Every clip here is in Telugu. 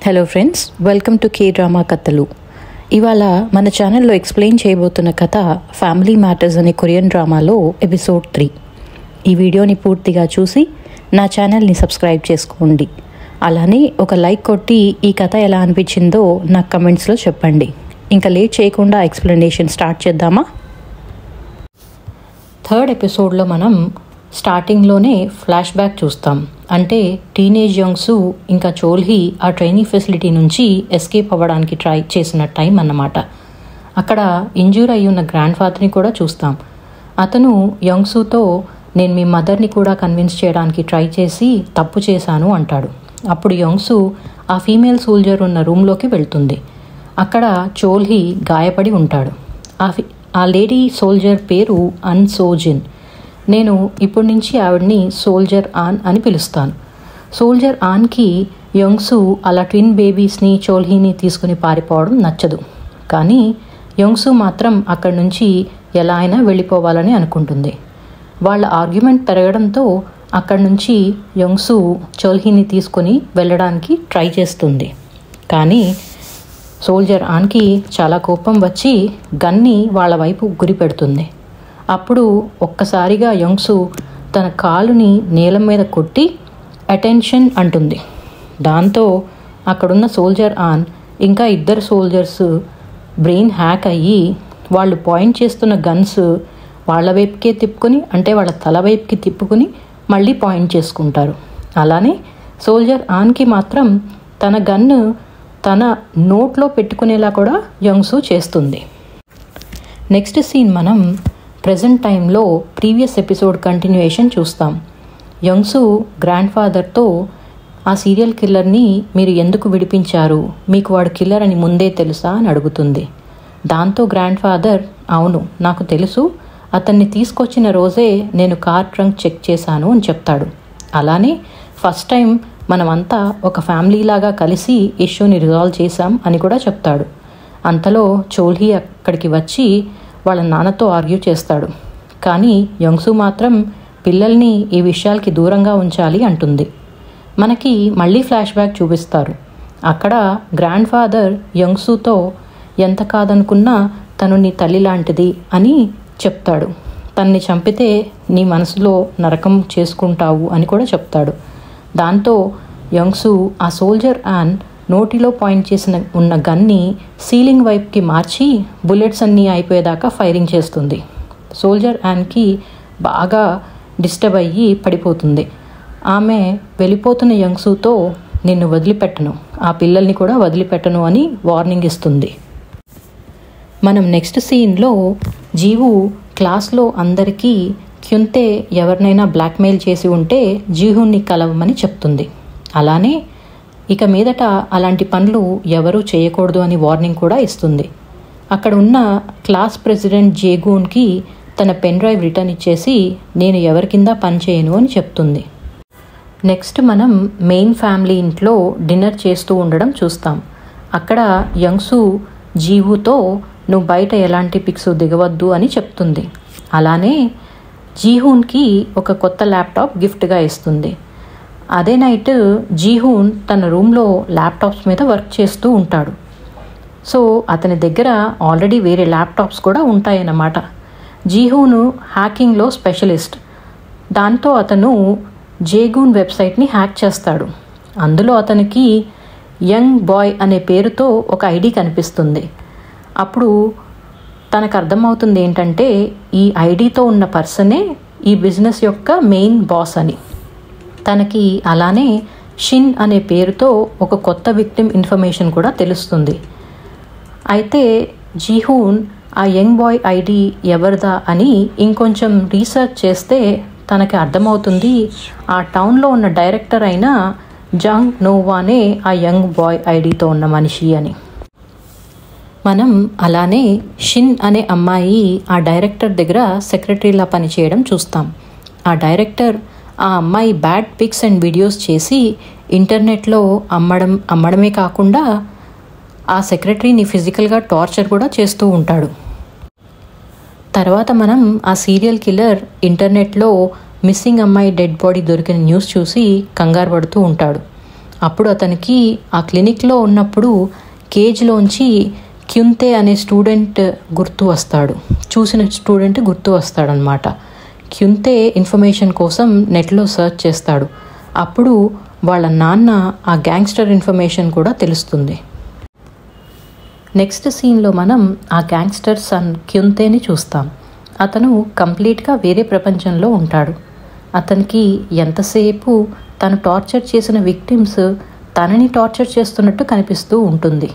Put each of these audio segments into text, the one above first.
Hello friends, welcome to K drama కథలు. ఇవాళ మన ఛానల్లో ఎక్స్ప్లెయిన్ చేయబోతున్న కథ ఫ్యామిలీ మ్యాటర్స్ అనే కొరియన్ డ్రామాలో ఎపిసోడ్ 3. ఈ వీడియోని పూర్తిగా చూసి నా ఛానల్ని సబ్స్క్రైబ్ చేసుకోండి. అలానే ఒక లైక్ కొట్టి ఈ కథ ఎలా అనిపించిందో నాకు కమెంట్స్లో చెప్పండి. ఇంకా లేట్ చేయకుండా ఎక్స్ప్లెనేషన్ స్టార్ట్ చేద్దామా? 3rd ఎపిసోడ్లో మనం స్టార్టింగ్లోనే ఫ్లాష్ బ్యాక్ చూస్తాం. అంటే టీనేజ్ యంగ్సు ఇంకా చోల్హీ ఆ ట్రైనింగ్ ఫెసిలిటీ నుంచి ఎస్కేప్ అవ్వడానికి ట్రై చేసిన టైం అన్నమాట. అక్కడ ఇంజ్యూర్ అయి ఉన్న గ్రాండ్ ఫాదర్ని కూడా చూస్తాం. అతను యంగ్సుతో నేను మీ మదర్ని కూడా కన్విన్స్ చేయడానికి ట్రై చేసి తప్పు చేశాను అంటాడు. అప్పుడు యంగ్సు ఆ ఫీమేల్ సోల్జర్ ఉన్న రూమ్లోకి వెళ్తుంది. అక్కడ చోల్హీ గాయపడి ఉంటాడు. ఆ లేడీ సోల్జర్ పేరు అన్ సోజిన్. నేను ఇప్పటి నుంచి ఆవిడ్ని సోల్జర్ ఆన్ అని పిలుస్తాను. సోల్జర్ ఆన్కి యంగ్సు అలా ట్విన్ బేబీస్ని చోల్హీని తీసుకుని పారిపోవడం నచ్చదు. కానీ యంగ్సు మాత్రం అక్కడి నుంచి ఎలా అయినా వెళ్ళిపోవాలని అనుకుంటుంది. వాళ్ళ ఆర్గ్యుమెంట్ పెరగడంతో అక్కడి నుంచి యంగ్సు చోల్హీని తీసుకొని వెళ్ళడానికి ట్రై చేస్తుంది. కానీ సోల్జర్ ఆన్కి చాలా కోపం వచ్చి గన్ని వాళ్ళ వైపు గురి పెడుతుంది. అప్పుడు ఒక్కసారిగా యంగ్సు తన కాలుని నేల మీద కొట్టి అటెన్షన్ అంటుంది. దాంతో అక్కడున్న సోల్జర్ ఆన్ ఇంకా ఇద్దరు సోల్జర్స్ బ్రెయిన్ హ్యాక్ అయ్యి వాళ్ళు పాయింట్ చేస్తున్న గన్స్ వాళ్ళ వైపుకే తిప్పుకొని, అంటే వాళ్ళ తల వైపుకి తిప్పుకొని మళ్ళీ పాయింట్ చేసుకుంటారు. అలానే సోల్జర్ ఆన్కి మాత్రం తన గన్ను తన నోట్లో పెట్టుకునేలా కూడా యంగ్సు చేస్తుంది. నెక్స్ట్ సీన్ మనం ప్రజెంట్ టైంలో ప్రీవియస్ ఎపిసోడ్ కంటిన్యూయేషన్ చూస్తాం. యంగ్సు గ్రాండ్ ఫాదర్తో ఆ సీరియల్ కిల్లర్ని మీరు ఎందుకు విడిపించారు, మీకు వాడు కిల్లర్ అని ముందే తెలుసా అని అడుగుతుంది. దాంతో గ్రాండ్ ఫాదర్ అవును నాకు తెలుసు, అతన్ని తీసుకొచ్చిన రోజే నేను కార్ ట్రంక్ చెక్ చేశాను అని చెప్తాడు. అలానే ఫస్ట్ టైం మనమంతా ఒక ఫ్యామిలీలాగా కలిసి ఇష్యూని రిజాల్వ్ చేశాం అని కూడా చెప్తాడు. అంతలో చోల్హీ అక్కడికి వచ్చి వాళ్ళ నాన్నతో ఆర్గ్యూ చేస్తాడు. కానీ యంగ్సు మాత్రం పిల్లల్ని ఈ విషయాలకి దూరంగా ఉంచాలి అంటుంది. మనకి మళ్ళీ ఫ్లాష్ బ్యాక్ చూపిస్తారు. అక్కడ గ్రాండ్ ఫాదర్ యంగ్సుతో ఎంత కాదనుకున్నా తను నీ తల్లి లాంటిది అని చెప్తాడు. తన్ని చంపితే నీ మనసులో నరకం చేసుకుంటావు అని కూడా చెప్తాడు. దాంతో యంగ్సు ఆ సోల్జర్ ఆన్ నోటిలో పాయింట్ చేసిన ఉన్న గన్ని సీలింగ్ వైపుకి మార్చి బుల్లెట్స్ అన్నీ అయిపోయేదాకా ఫైరింగ్ చేస్తుంది. సోల్జర్ యాన్కి బాగా డిస్టర్బ్ అయ్యి పడిపోతుంది. ఆమె వెళ్ళిపోతున్న యంగ్సుతో నిన్ను వదిలిపెట్టను, ఆ పిల్లల్ని కూడా వదిలిపెట్టను అని వార్నింగ్ ఇస్తుంది. మనం నెక్స్ట్ సీన్లో జీవు క్లాస్లో అందరికీ క్యుంతే ఎవరినైనా బ్లాక్మెయిల్ చేసి ఉంటే జీహుని కలవమని చెప్తుంది. అలానే ఇక మీదట అలాంటి పనులు ఎవరూ చేయకూడదు అని వార్నింగ్ కూడా ఇస్తుంది. అక్కడ ఉన్న క్లాస్ ప్రెసిడెంట్ జేగూన్కి తన పెన్ డ్రైవ్ రిటర్న్ ఇచ్చేసి నేను ఎవరి కింద పని చేయను అని చెప్తుంది. నెక్స్ట్ మనం మెయిన్ ఫ్యామిలీ ఇంట్లో డిన్నర్ చేస్తూ ఉండడం చూస్తాం. అక్కడ యంగ్సు జీవుతో నువ్వు బయట ఎలాంటి పిక్స్ దిగవద్దు అని చెప్తుంది. అలానే జీహూన్కి ఒక కొత్త ల్యాప్టాప్ గిఫ్ట్గా ఇస్తుంది. అదే నైట్ జీహూన్ తన రూమ్లో ల్యాప్టాప్స్ మీద వర్క్ చేస్తూ ఉంటాడు. సో అతని దగ్గర ఆల్రెడీ వేరే ల్యాప్టాప్స్ కూడా ఉంటాయన్నమాట. జీహూను హ్యాకింగ్లో స్పెషలిస్ట్. దాంతో అతను జేగూన్ వెబ్సైట్ని హ్యాక్ చేస్తాడు. అందులో అతనికి యంగ్ బాయ్ అనే పేరుతో ఒక ఐడి కనిపిస్తుంది. అప్పుడు తనకు అర్థమవుతుంది ఏంటంటే ఈ ఐడితో ఉన్న పర్సనే ఈ బిజినెస్ యొక్క మెయిన్ బాస్ అని. తనకి అలానే షిన్ అనే పేరుతో ఒక కొత్త విక్టిమ్ ఇన్ఫర్మేషన్ కూడా తెలుస్తుంది. అయితే జీహూన్ ఆ యంగ్ బాయ్ ఐడి ఎవరిదా అని ఇంకొంచెం రీసెర్చ్ చేస్తే తనకి అర్థమవుతుంది ఆ టౌన్లో ఉన్న డైరెక్టర్ అయిన జాంగ్ నోవానే ఆ యంగ్ బాయ్ ఐడితో ఉన్న మనిషి అని. మనం అలానే షిన్ అనే అమ్మాయి ఆ డైరెక్టర్ దగ్గర సెక్రటరీలా పనిచేయడం చూస్తాం. ఆ డైరెక్టర్ ఆ అమ్మాయి బ్యాడ్ పిక్స్ అండ్ వీడియోస్ చేసి ఇంటర్నెట్లో అమ్మడమే కాకుండా ఆ సెక్రటరీని ఫిజికల్గా టార్చర్ కూడా చేస్తూ ఉంటాడు. తర్వాత మనం ఆ సీరియల్ కిల్లర్ ఇంటర్నెట్లో మిస్సింగ్ అమ్మాయి డెడ్ బాడీ దొరికిన న్యూస్ చూసి కంగారు పడుతూ ఉంటాడు. అప్పుడు అతనికి ఆ క్లినిక్లో ఉన్నప్పుడు కేజ్లోంచి క్యుంతే అనే స్టూడెంట్ చూసిన స్టూడెంట్ గుర్తు వస్తాడనమాట. క్యుంతే ఇన్ఫర్మేషన్ కోసం నెట్లో సెర్చ్ చేస్తాడు. అప్పుడు వాళ్ళ నాన్న ఆ గ్యాంగ్స్టర్ ఇన్ఫర్మేషన్ కూడా తెలుస్తుంది. నెక్స్ట్ సీన్లో మనం ఆ గ్యాంగ్స్టర్ సన్ క్యుంతేని చూస్తాం. అతను కంప్లీట్గా వేరే ప్రపంచంలో ఉంటాడు. అతనికి ఎంతసేపు తను టార్చర్ చేసిన విక్టిమ్స్ తనని టార్చర్ చేస్తున్నట్టు కనిపిస్తూ ఉంటుంది.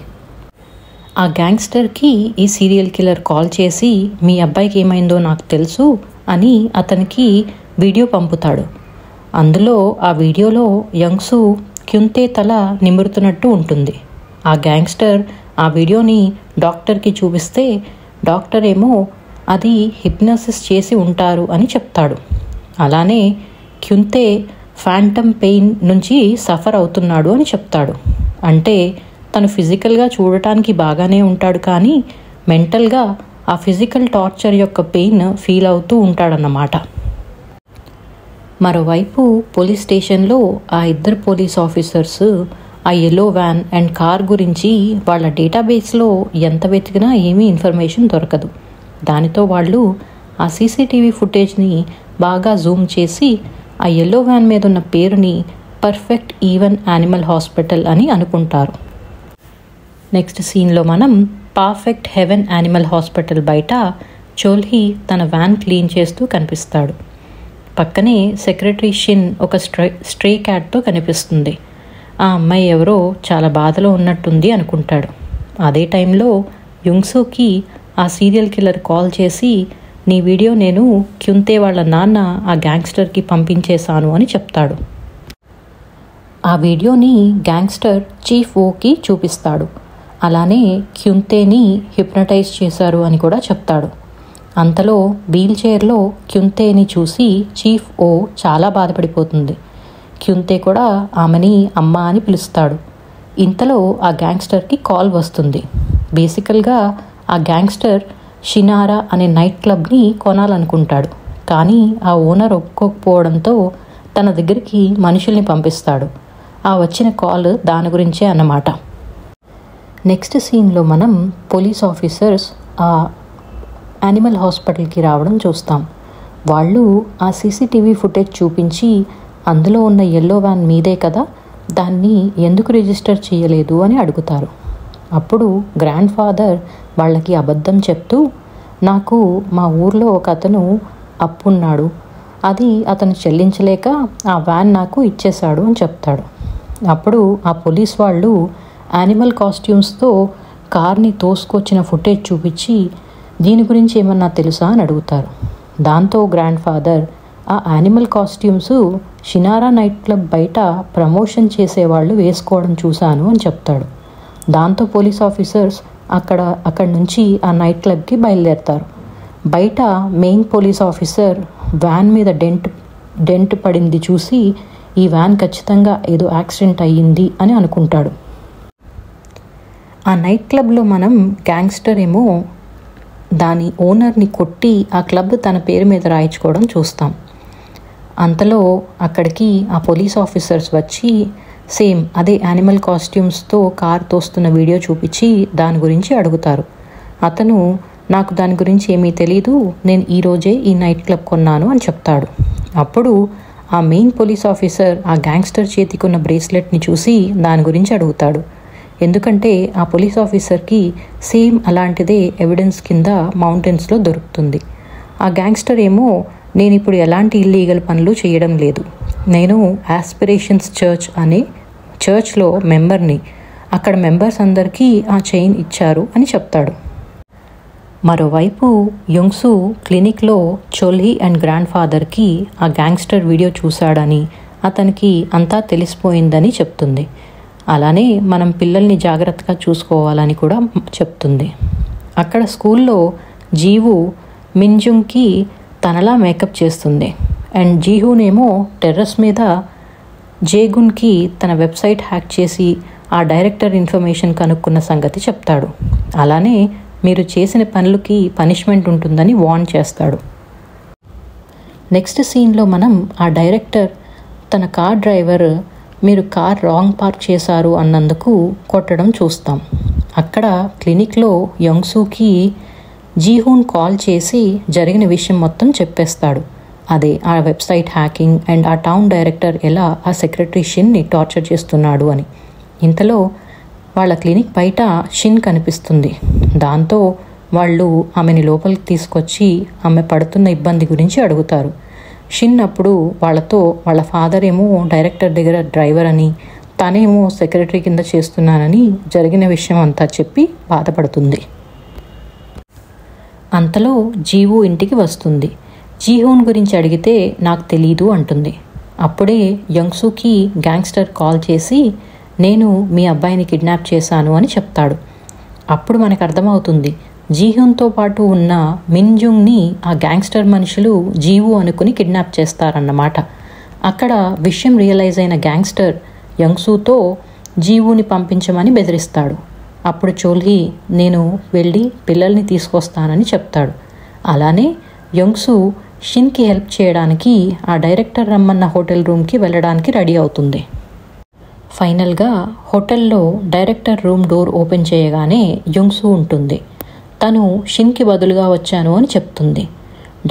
ఆ గ్యాంగ్స్టర్కి ఈ సీరియల్ కిల్లర్ కాల్ చేసి మీ అబ్బాయికి ఏమైందో నాకు తెలుసు అని అతనికి వీడియో పంపుతాడు. అందులో ఆ వీడియోలో యంగ్సు క్యుంతే తల నిమురుతున్నట్టు ఉంటుంది. ఆ గ్యాంగ్స్టర్ ఆ వీడియోని డాక్టర్కి చూపిస్తే డాక్టర్ ఏమో అది హిప్నోసిస్ చేసి ఉంటారు అని చెప్తాడు. అలానే క్యుంతే ఫ్యాంటమ్ పెయిన్ నుంచి సఫర్ అవుతున్నాడు అని చెప్తాడు. అంటే తను ఫిజికల్గా చూడటానికి బాగానే ఉంటాడు, కానీ మెంటల్గా ఆ ఫిజికల్ టార్చర్ యొక్క పెయిన్ ఫీల్ అవుతూ ఉంటాడన్నమాట. మరోవైపు పోలీస్ స్టేషన్లో ఆ ఇద్దరు పోలీస్ ఆఫీసర్స్ ఆ యెల్లో వ్యాన్ అండ్ కార్ గురించి వాళ్ళ డేటాబేస్లో ఎంత వెతికినా ఏమీ ఇన్ఫర్మేషన్ దొరకదు. దానితో వాళ్ళు ఆ సీసీటీవీ ఫుటేజ్ని బాగా జూమ్ చేసి ఆ యెల్లో వ్యాన్ మీద ఉన్న పేరుని పర్ఫెక్ట్ ఈవెన్ యానిమల్ హాస్పిటల్ అని అనుకుంటారు. నెక్స్ట్ సీన్లో మనం పర్ఫెక్ట్ హెవెన్ యానిమల్ హాస్పిటల్ బయట చోల్హీ తన వ్యాన్ క్లీన్ చేస్తూ కనిపిస్తాడు. పక్కనే సెక్రటరీ షిన్ ఒక స్ట్రే క్యాట్తో కనిపిస్తుంది. ఆ అమ్మాయి ఎవరో చాలా బాధలో ఉన్నట్టుంది అనుకుంటాడు. అదే టైంలో యుంగ్సూకి ఆ సీరియల్ కిల్లర్ కాల్ చేసి నీ వీడియో నేను క్యుంతే వాళ్ళ నాన్న ఆ గ్యాంగ్స్టర్కి పంపించేశాను అని చెప్తాడు. ఆ వీడియోని గ్యాంగ్స్టర్ చీఫ్ ఓకి చూపిస్తాడు. అలానే క్యుంతేని హిప్నటైజ్ చేశారు అని కూడా చెప్తాడు. అంతలో వీల్ చైర్లో క్యుంతేని చూసి చీఫ్ ఓ చాలా బాధపడిపోతుంది. క్యుంతే కూడా ఆమెని అమ్మ అని పిలుస్తాడు. ఇంతలో ఆ గ్యాంగ్స్టర్కి కాల్ వస్తుంది. బేసికల్గా ఆ గ్యాంగ్స్టర్ షినారా అనే నైట్ క్లబ్ని కొనాలనుకుంటాడు. కానీ ఆ ఓనర్ ఒప్పుకోకపోవడంతో తన దగ్గరికి మనుషుల్ని పంపిస్తాడు. ఆ వచ్చిన కాల్ దాని గురించే అన్నమాట. నెక్స్ట్ సీన్లో మనం పోలీస్ ఆఫీసర్స్ ఆ యానిమల్ హాస్పిటల్కి రావడం చూస్తాం. వాళ్ళు ఆ సీసీటీవీ ఫుటేజ్ చూపించి అందులో ఉన్న యెల్లో వ్యాన్ మీదే కదా, దాన్ని ఎందుకు రిజిస్టర్ చేయలేదు అని అడుగుతారు. అప్పుడు గ్రాండ్ ఫాదర్ వాళ్ళకి అబద్ధం చెప్తూ నాకు మా ఊర్లో ఒక అతను అప్పున్నాడు, అది అతను చెల్లించలేక ఆ వ్యాన్ నాకు ఇచ్చేశాడు అని చెప్తాడు. అప్పుడు ఆ పోలీస్ వాళ్ళు యానిమల్ కాస్ట్యూమ్స్తో కార్ని తోసుకొచ్చిన ఫుటేజ్ చూపించి దీని గురించి ఏమన్నా తెలుసా అని అడుగుతారు. దాంతో గ్రాండ్ ఫాదర్ ఆ యానిమల్ కాస్ట్యూమ్స్ షినారా నైట్ క్లబ్ బయట ప్రమోషన్ చేసేవాళ్ళు వేసుకోవడం చూశాను అని చెప్తాడు. దాంతో పోలీస్ ఆఫీసర్స్ అక్కడి నుంచి ఆ నైట్ క్లబ్కి బయలుదేరతారు. బయట మెయిన్ పోలీస్ ఆఫీసర్ వ్యాన్ మీద డెంట్ పడింది చూసి ఈ వ్యాన్ ఖచ్చితంగా ఏదో యాక్సిడెంట్ అయ్యింది అని అనుకుంటాడు. ఆ నైట్ క్లబ్లో మనం గ్యాంగ్స్టర్ ఏమో దాని ఓనర్ని కొట్టి ఆ క్లబ్ తన పేరు మీద రాయించుకోవడం చూస్తాం. అంతలో అక్కడికి ఆ పోలీస్ ఆఫీసర్స్ వచ్చి సేమ్ అదే యానిమల్ కాస్ట్యూమ్స్తో కార్ తోస్తున్న వీడియో చూపించి దాని గురించి అడుగుతారు. అతను నాకు దాని గురించి ఏమీ తెలీదు, నేను ఈరోజే ఈ నైట్ క్లబ్ కొన్నాను అని చెప్తాడు. అప్పుడు ఆ మెయిన్ పోలీస్ ఆఫీసర్ ఆ గ్యాంగ్స్టర్ చేతికి ఉన్న బ్రేస్లెట్ని చూసి దాని గురించి అడుగుతాడు. ఎందుకంటే ఆ పోలీస్ ఆఫీసర్కి సేమ్ అలాంటిదే ఎవిడెన్స్ కింద మౌంటైన్స్లో దొరుకుతుంది. ఆ గ్యాంగ్స్టర్ ఏమో నేను ఇప్పుడు ఎలాంటి ఇల్లీగల్ పనులు చేయడం లేదు, నేను ఆస్పిరేషన్స్ చర్చ్ అనే చర్చ్లో మెంబర్ని, అక్కడ మెంబర్స్ అందరికీ ఆ చైన్ ఇచ్చారు అని చెప్తాడు. మరోవైపు యుంగ్సు క్లినిక్లో చోల్హీ అండ్ గ్రాండ్ ఫాదర్కి ఆ గ్యాంగ్స్టర్ వీడియో చూశాడని అతనికి అంతా తెలిసిపోయిందని చెప్తుంది. అలానే మనం పిల్లల్ని జాగ్రత్తగా చూసుకోవాలని కూడా చెప్తుంది. అక్కడ స్కూల్లో జీవు మిన్జుంగ్కి తనలా మేకప్ చేస్తుంది అండ్ జీహునేమో టెర్రస్ మీద జేగున్కి తన వెబ్సైట్ హ్యాక్ చేసి ఆ డైరెక్టర్ ఇన్ఫర్మేషన్ కనుక్కున్న సంగతి చెప్తాడు. అలానే మీరు చేసిన పనులకి పనిష్మెంట్ ఉంటుందని వార్న్ చేస్తాడు. నెక్స్ట్ సీన్లో మనం ఆ డైరెక్టర్ తన కార్ డ్రైవర్ మీరు కార్ రాంగ్ పార్క్ చేశారు అన్నందుకు కొట్టడం చూస్తాం. అక్కడ క్లినిక్లో యంగ్సూకి జీహూన్ కాల్ చేసి జరిగిన విషయం మొత్తం చెప్పేస్తాడు. అదే ఆ వెబ్సైట్ హ్యాకింగ్ అండ్ ఆ టౌన్ డైరెక్టర్ ఎలా ఆ సెక్రటరీ షిన్ని టార్చర్ చేస్తున్నాడు అని. ఇంతలో వాళ్ళ క్లినిక్ బయట షిన్ కనిపిస్తుంది. దాంతో వాళ్ళు ఆమెని లోపలికి తీసుకొచ్చి ఆమె పడుతున్న ఇబ్బంది గురించి అడుగుతారు. షిన్ అప్పుడు వాళ్ళతో వాళ్ళ ఫాదర్ ఏమో డైరెక్టర్ దగ్గర డ్రైవర్ అని, తనేమో సెక్రటరీ కింద చేస్తున్నానని జరిగిన విషయం అంతా చెప్పి బాధపడుతుంది. అంతలో జీవు ఇంటికి వస్తుంది. జీహూన్ గురించి అడిగితే నాకు తెలీదు అంటుంది. అప్పుడే యంగ్సూకి గ్యాంగ్స్టర్ కాల్ చేసి నేను మీ అబ్బాయిని కిడ్నాప్ చేశాను అని చెప్తాడు. అప్పుడు మనకు అర్థమవుతుంది జీహూన్తో పాటు ఉన్న మిన్జుంగ్ని ఆ గ్యాంగ్స్టర్ మనుషులు జీవు అనుకుని కిడ్నాప్ చేస్తారన్నమాట. అక్కడ విషయం రియలైజ్ అయిన గ్యాంగ్స్టర్ యంగ్సూతో జీవుని పంపించమని బెదిరిస్తాడు. అప్పుడు చోల్హీ నేను వెళ్ళి పిల్లల్ని తీసుకొస్తానని చెప్తాడు. అలానే యంగ్సూ షిన్కి హెల్ప్ చేయడానికి ఆ డైరెక్టర్ రమ్మన్న హోటల్ రూమ్కి వెళ్ళడానికి రెడీ అవుతుంది. ఫైనల్గా హోటల్లో డైరెక్టర్ రూమ్ డోర్ ఓపెన్ చేయగానే యంగ్సూ ఉంటుంది. తను షిన్కి బదులుగా వచ్చాను అని చెప్తుంది.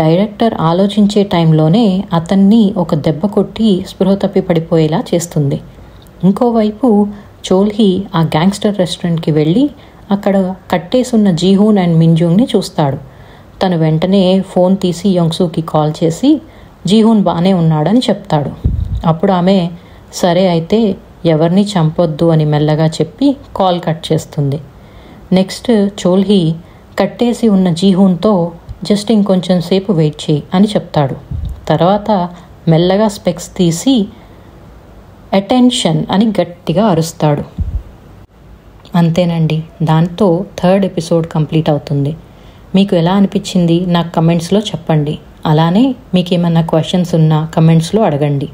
డైరెక్టర్ ఆలోచించే టైంలోనే అతన్ని ఒక దెబ్బ కొట్టి స్పృహ తప్పి పడిపోయేలా చేస్తుంది. ఇంకోవైపు చోల్హీ ఆ గ్యాంగ్స్టర్ రెస్టారెంట్కి వెళ్ళి అక్కడ కట్టేసున్న జీహూన్ అండ్ మిన్జూంగ్ని చూస్తాడు. తను వెంటనే ఫోన్ తీసి యంగ్సూకి కాల్ చేసి జీహూన్ బాగానే ఉన్నాడని చెప్తాడు. అప్పుడు ఆమె సరే అయితే ఎవరిని చంపొద్దు అని మెల్లగా చెప్పి కాల్ కట్ చేస్తుంది. నెక్స్ట్ చోల్హీ కట్టేసి ఉన్న జీహూన్తో జస్ట్ ఇంకొంచెం సేపు వెయిట్ చేయి అని చెప్తాడు. తర్వాత మెల్లగా స్పెక్స్ తీసి అటెన్షన్ అని గట్టిగా అరుస్తాడు. అంతేనండి, దాంతో 3rd ఎపిసోడ్ కంప్లీట్ అవుతుంది. మీకు ఎలా అనిపించింది నాకు కమెంట్స్లో చెప్పండి. అలానే మీకు ఏమన్నా క్వశ్చన్స్ ఉన్నా కమెంట్స్లో అడగండి.